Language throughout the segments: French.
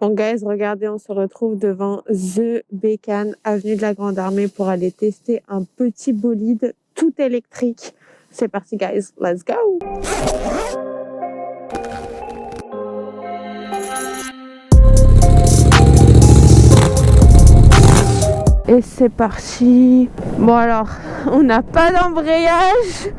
Bon guys, regardez, on se retrouve devant The Beacon, avenue de la Grande Armée, pour aller tester un petit bolide tout électrique. C'est parti guys, let's go! Et c'est parti. Bon alors, on n'a pas d'embrayage,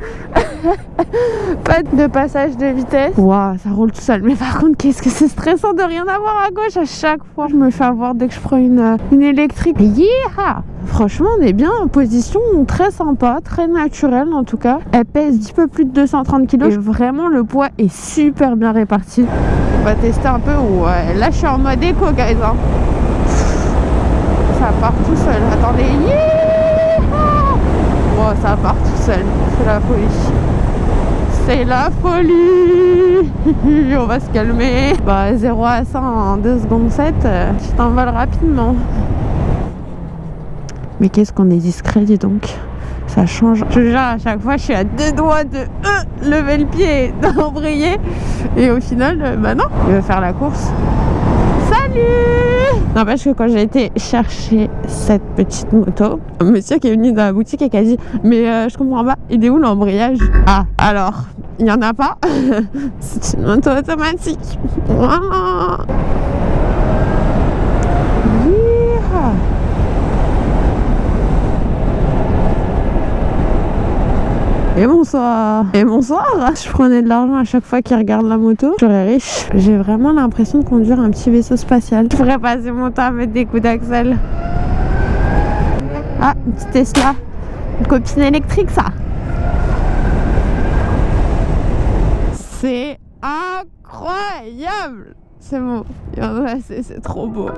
pas de passage de vitesse. Waouh, ça roule tout seul. Mais par contre, qu'est-ce que c'est stressant de rien avoir à gauche à chaque fois. Je me fais avoir dès que je prends une électrique. Yeah! Franchement, on est bien en position très sympa, très naturelle en tout cas. Elle pèse un petit peu plus de 230 kg et vraiment le poids est super bien réparti. On va tester un peu. Ouais, là je suis en mode éco, guys. Hein. Ça part tout seul. Attendez. Yeah! Bon, ça part tout seul. C'est la folie. C'est la folie. On va se calmer. Bah, 0 à 100 en 2 secondes 7. Tu t'envoles rapidement. Mais qu'est-ce qu'on est discret, dis donc. Ça change. Je jure, à chaque fois, je suis à 2 doigts de lever le pied et d'embrayer. Et au final, bah non. Il veut faire la course. Salut! N'empêche que quand j'ai été chercher cette petite moto, un monsieur qui est venu dans la boutique et qui a dit mais je comprends pas, il est où l'embrayage? Ah, alors, il n'y en a pas. C'est une moto automatique. Voilà. Yeah. Et bonsoir. Et bonsoir. Je prenais de l'argent à chaque fois qu'il regarde la moto. Je serais riche. J'ai vraiment l'impression de conduire un petit vaisseau spatial. Je pourrais passer mon temps à mettre des coups d'axel. Ah, une petite Tesla. Une copine électrique, ça. C'est incroyable. C'est bon. C'est trop beau.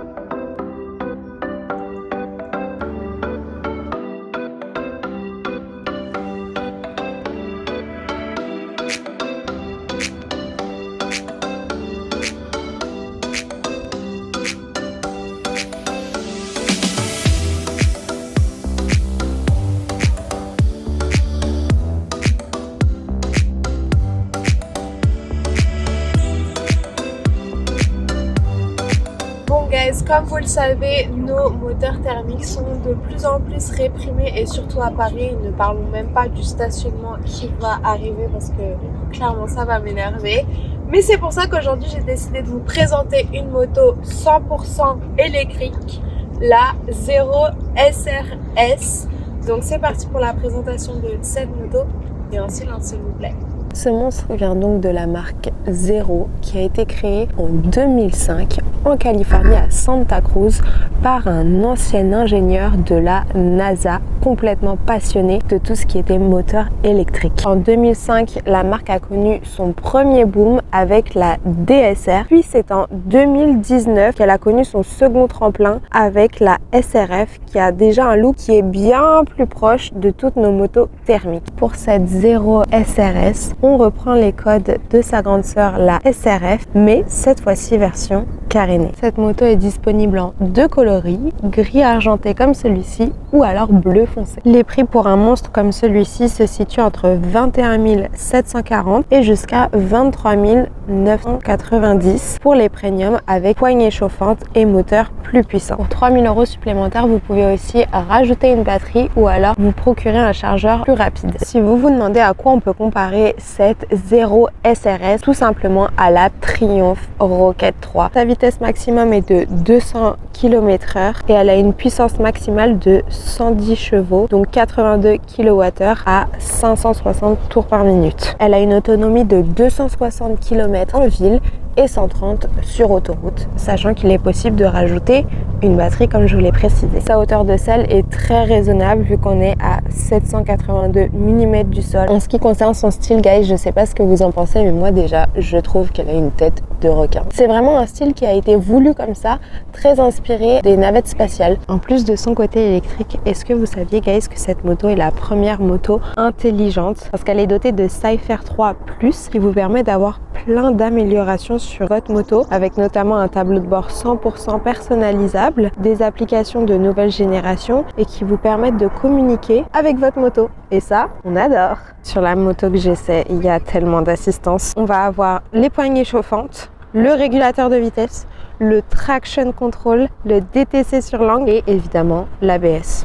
Comme vous le savez, nos moteurs thermiques sont de plus en plus réprimés et surtout à Paris, ne parlons même pas du stationnement qui va arriver parce que clairement ça va m'énerver. Mais c'est pour ça qu'aujourd'hui j'ai décidé de vous présenter une moto 100% électrique, la Zero SRS. Donc c'est parti pour la présentation de cette moto et en silence s'il vous plaît. Ce monstre vient donc de la marque Zero qui a été créée en 2005 en Californie à Santa Cruz par un ancien ingénieur de la NASA complètement passionné de tout ce qui était moteur électrique. En 2005, la marque a connu son premier boom avec la DSR, puis c'est en 2019 qu'elle a connu son second tremplin avec la SRF qui a déjà un look qui est bien plus proche de toutes nos motos thermiques. Pour cette Zero SRS, on reprend les codes de sa grande sœur la SRF, mais cette fois-ci version carénée. Cette moto est disponible en 2 coloris, gris argenté comme celui-ci ou alors bleu foncé. Les prix pour un monstre comme celui-ci se situent entre 21 740 et jusqu'à 23 990 pour les premiums avec poignée chauffante et moteur plus puissant. Pour 3 000 € supplémentaires, vous pouvez aussi rajouter une batterie ou alors vous procurer un chargeur plus rapide. Si vous vous demandez à quoi on peut comparer cette Zero SRS, tout simplement à la Triumph Rocket 3. Sa vitesse maximum est de 200 km/h et elle a une puissance maximale de 110 chevaux, donc 82 kWh à 560 tours par minute. Elle a une autonomie de 260 km en ville et 130 sur autoroute, sachant qu'il est possible de rajouter une batterie comme je vous l'ai précisé. Sa hauteur de selle est très raisonnable vu qu'on est à 782 mm du sol. En ce qui concerne son style, guys, je sais pas ce que vous en pensez, mais moi déjà, je trouve qu'elle a une tête de requin. C'est vraiment un style qui a été voulu comme ça, très inspiré des navettes spatiales. En plus de son côté électrique, est-ce que vous saviez, guys, que cette moto est la première moto intelligente parce qu'elle est dotée de Cypher 3 Plus qui vous permet d'avoir plein d'améliorations sur votre moto avec notamment un tableau de bord 100% personnalisable, des applications de nouvelle génération et qui vous permettent de communiquer avec votre moto. Et ça, on adore. Sur la moto que j'essaie, il y a tellement d'assistance. On va avoir les poignées chauffantes, le régulateur de vitesse, le traction control, le DTC sur l'angle et évidemment l'ABS.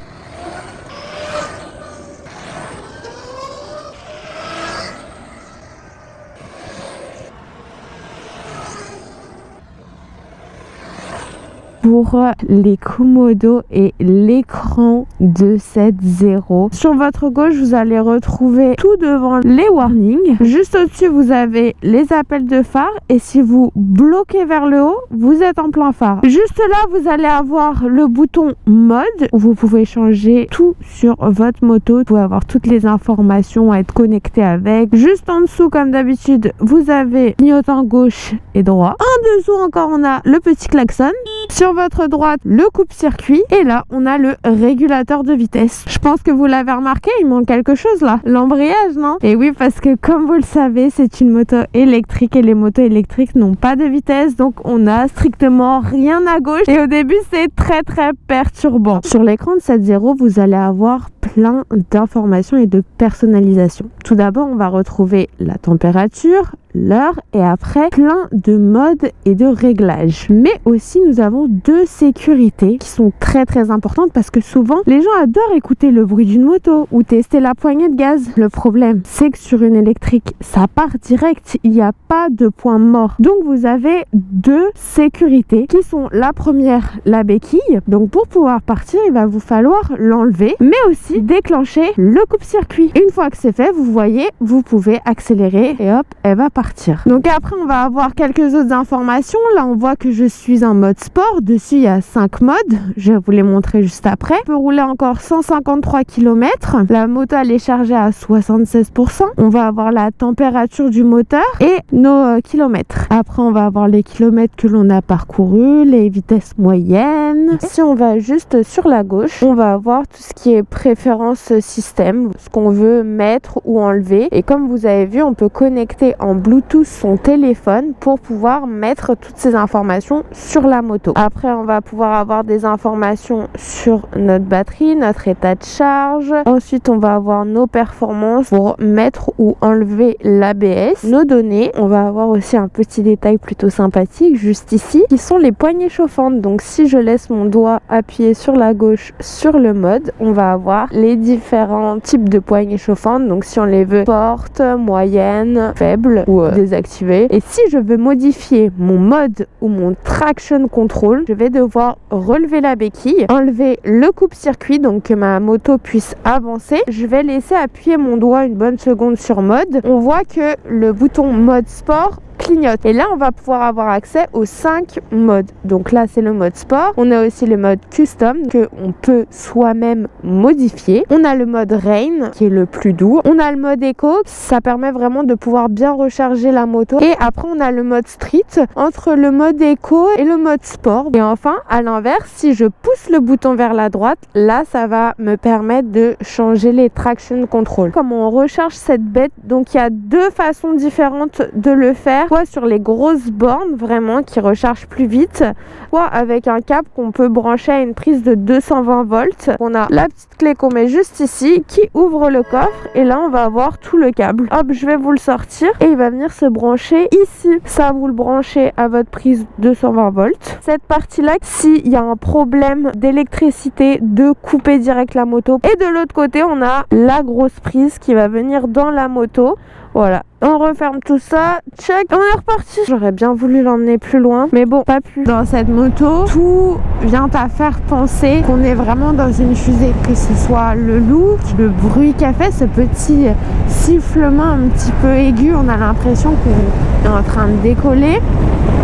Pour les Komodo et l'écran de 7.0. Sur votre gauche, vous allez retrouver tout devant les warnings. Juste au-dessus, vous avez les appels de phare et si vous bloquez vers le haut, vous êtes en plein phare. Juste là, vous allez avoir le bouton mode où vous pouvez changer tout sur votre moto. Vous pouvez avoir toutes les informations à être connecté avec. Juste en dessous, comme d'habitude, vous avez clignotant gauche et droit. En dessous encore, on a le petit klaxon. Sur votre droite, le coupe-circuit et là, on a le régulateur de vitesse. Je pense que vous l'avez remarqué, il manque quelque chose là. L'embrayage, non? Et oui, parce que comme vous le savez, c'est une moto électrique et les motos électriques n'ont pas de vitesse, donc on n'a strictement rien à gauche et au début, c'est très perturbant. Sur l'écran de 7.0, vous allez avoir plein d'informations et de personnalisation. Tout d'abord, on va retrouver la température, l'heure et après plein de modes et de réglages. Mais aussi nous avons deux sécurités qui sont très importantes parce que souvent les gens adorent écouter le bruit d'une moto ou tester la poignée de gaz. Le problème c'est que sur une électrique ça part direct, il n'y a pas de point mort. Donc vous avez deux sécurités qui sont la première, la béquille. Donc pour pouvoir partir il va vous falloir l'enlever mais aussi déclencher le coupe-circuit. Une fois que c'est fait, vous voyez, vous pouvez accélérer et hop, elle va partir. Donc après on va avoir quelques autres informations. Là on voit que je suis en mode sport. Dessus il y a 5 modes. Je vais vous les montrer juste après. On peut rouler encore 153 km. La moto elle est chargée à 76%. On va avoir la température du moteur et nos kilomètres. Après on va avoir les kilomètres que l'on a parcouru, les vitesses moyennes. Si on va juste sur la gauche, on va avoir tout ce qui est préférence système, ce qu'on veut mettre ou enlever. Et comme vous avez vu, on peut connecter en Bluetooth son téléphone pour pouvoir mettre toutes ces informations sur la moto. Après, on va pouvoir avoir des informations sur notre batterie, notre état de charge. Ensuite, on va avoir nos performances pour mettre ou enlever l'ABS. Nos données, on va avoir aussi un petit détail plutôt sympathique juste ici, qui sont les poignées chauffantes. Donc, si je laisse mon doigt appuyé sur la gauche sur le mode, on va avoir les différents types de poignées chauffantes. Donc, si on les veut fortes, moyennes, faibles ou désactiver. Et si je veux modifier mon mode ou mon traction control, je vais devoir relever la béquille, enlever le coupe-circuit donc que ma moto puisse avancer. Je vais laisser appuyer mon doigt une bonne seconde sur mode. On voit que le bouton mode sport clignote. Et là, on va pouvoir avoir accès aux 5 modes. Donc là, c'est le mode sport. On a aussi le mode custom que on peut soi-même modifier. On a le mode rain qui est le plus doux. On a le mode éco. Ça permet vraiment de pouvoir bien recharger la moto. Et après, on a le mode street entre le mode éco et le mode sport. Et enfin, à l'inverse, si je pousse le bouton vers la droite, là, ça va me permettre de changer les traction control. Comment on recharge cette bête? Donc, il y a deux façons différentes de le faire. Soit sur les grosses bornes vraiment qui rechargent plus vite, soit avec un câble qu'on peut brancher à une prise de 220 volts. On a la petite clé qu'on met juste ici qui ouvre le coffre et là on va avoir tout le câble. Hop, je vais vous le sortir et il va venir se brancher ici. Ça, vous le branchez à votre prise 220 volts. Cette partie là, s'il y a un problème d'électricité, de couper direct la moto. Et de l'autre côté, on a la grosse prise qui va venir dans la moto. Voilà, on referme tout ça, check, on est reparti. J'aurais bien voulu l'emmener plus loin, mais bon, pas pu. Dans cette moto, tout vient à faire penser qu'on est vraiment dans une fusée, que ce soit le look, le bruit qu'a fait, ce petit sifflement un petit peu aigu, on a l'impression qu'on est en train de décoller.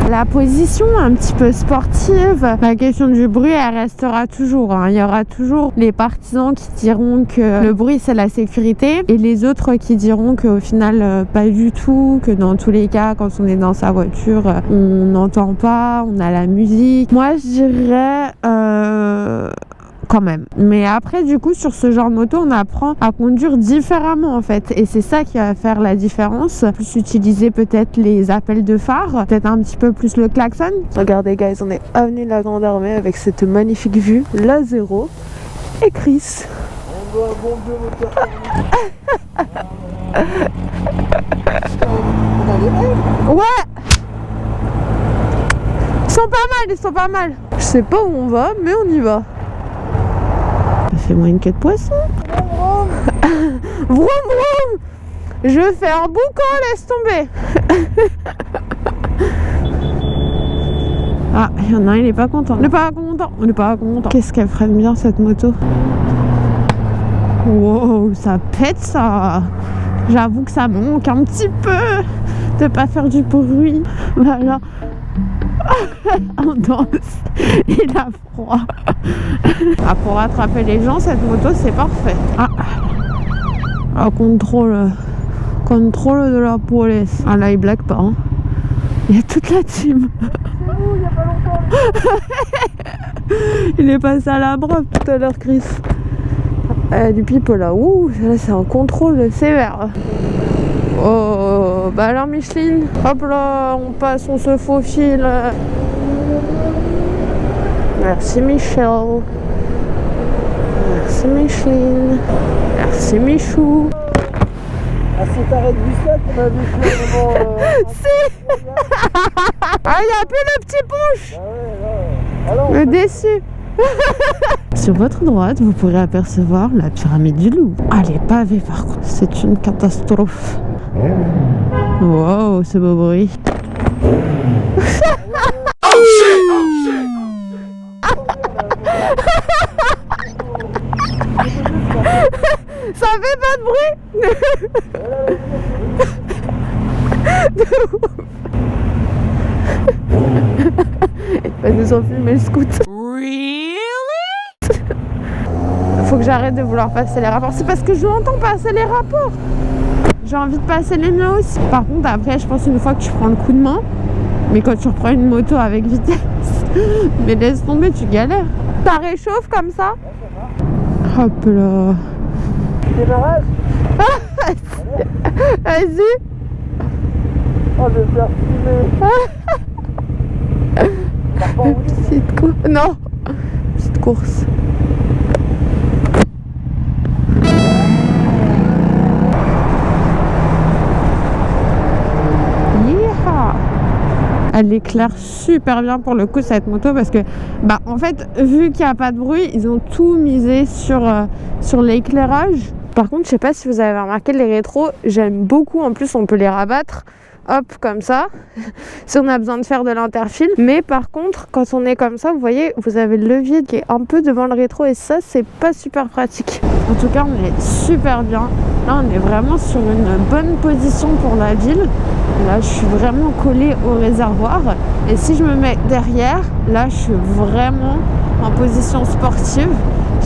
La position un petit peu sportive, la question du bruit elle restera toujours, hein. Il y aura toujours les partisans qui diront que le bruit c'est la sécurité et les autres qui diront qu'au final pas du tout, que dans tous les cas quand on est dans sa voiture on n'entend pas, on a la musique. Moi je dirais quand même. Mais après du coup sur ce genre de moto on apprend à conduire différemment en fait et c'est ça qui va faire la différence. Plus utiliser peut-être les appels de phare, peut-être un petit peu plus le klaxon. Regardez guys, on est avenue de la Grande Armée avec cette magnifique vue, la 0 et Chris. On doit un bon vieux moteur. Ouais. ils sont pas mal. Je sais pas où on va, mais on y va. Fais-moi une queue de poisson. Vroom vroom. Je fais un boucan, laisse tomber. Ah, il y en a un, il est pas content. On n'est pas content. Qu'est-ce qu'elle freine bien cette moto. Wow, ça pète ça. J'avoue que ça manque un petit peu de pas faire du bruit. Voilà. On danse. Il a froid. Ah, pour attraper les gens, cette moto, c'est parfait. Ah, contrôle de la police. Ah là, il blague pas. Hein. Il y a toute la team. Il y a pas longtemps. Il est passé à la brave tout à l'heure, Chris. Du pipeau là. Ouh, là, c'est un contrôle sévère. Oh, bah alors Micheline, hop là, on passe, on se faufile. Merci Michel. Merci Micheline. Merci Michou. À cet arrêt de bus là qu'on a vu finalement. Si. Ah, il n'y a plus le petit punch. Ah ouais, là. Alors, Le déçu. Sur votre droite, vous pourrez apercevoir la pyramide du loup. Ah, elle est pavée par contre, c'est une catastrophe. Wow, ce beau bruit. Ça fait pas de bruit. Il va nous en filmer le scoot. Faut que j'arrête de vouloir passer les rapports. C'est parce que je l'entends passer les rapports. J'ai envie de passer les miens aussi. Par contre, après, je pense une fois que tu prends le coup de main, mais quand tu reprends une moto avec vitesse, mais laisse tomber, tu galères. Ça réchauffe comme ça. Hop là. démarrage. Vas-y. Oh, je vais faire filmer. Petite course. Non. Petite course. Elle éclaire super bien pour le coup cette moto parce que bah en fait vu qu'il n'y a pas de bruit ils ont tout misé sur l'éclairage. Par contre je sais pas si vous avez remarqué les rétros, j'aime beaucoup, en plus on peut les rabattre hop comme ça si on a besoin de faire de l'interfile, mais par contre quand on est comme ça vous voyez vous avez le levier qui est un peu devant le rétro et ça c'est pas super pratique. En tout cas on est super bien, là on est vraiment sur une bonne position pour la ville. Là je suis vraiment collée au réservoir et si je me mets derrière, là je suis vraiment en position sportive.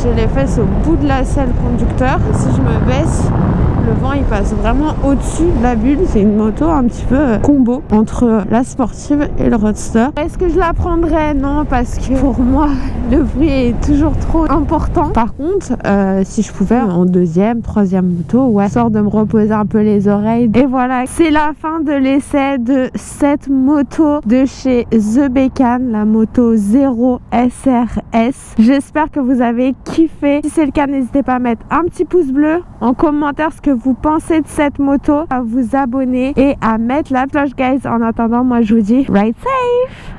J'ai les fesses au bout de la selle conducteur et si je me baisse, le vent il passe vraiment au-dessus de la bulle. C'est une moto un petit peu combo entre la sportive et le roadster. Est-ce que je la prendrais? Non, parce que pour moi le bruit est toujours trop important. Par contre si je pouvais en deuxième, troisième moto, ouais, histoire de me reposer un peu les oreilles. Et voilà, c'est la fin de l'essai de cette moto de chez The Bécane, la moto 0 SRS. J'espère que vous avez kiffé. Si c'est le cas, n'hésitez pas à mettre un petit pouce bleu, en commentaire ce que vous pensez de cette moto, à vous abonner et à mettre la cloche guys. En attendant, moi je vous dis ride safe.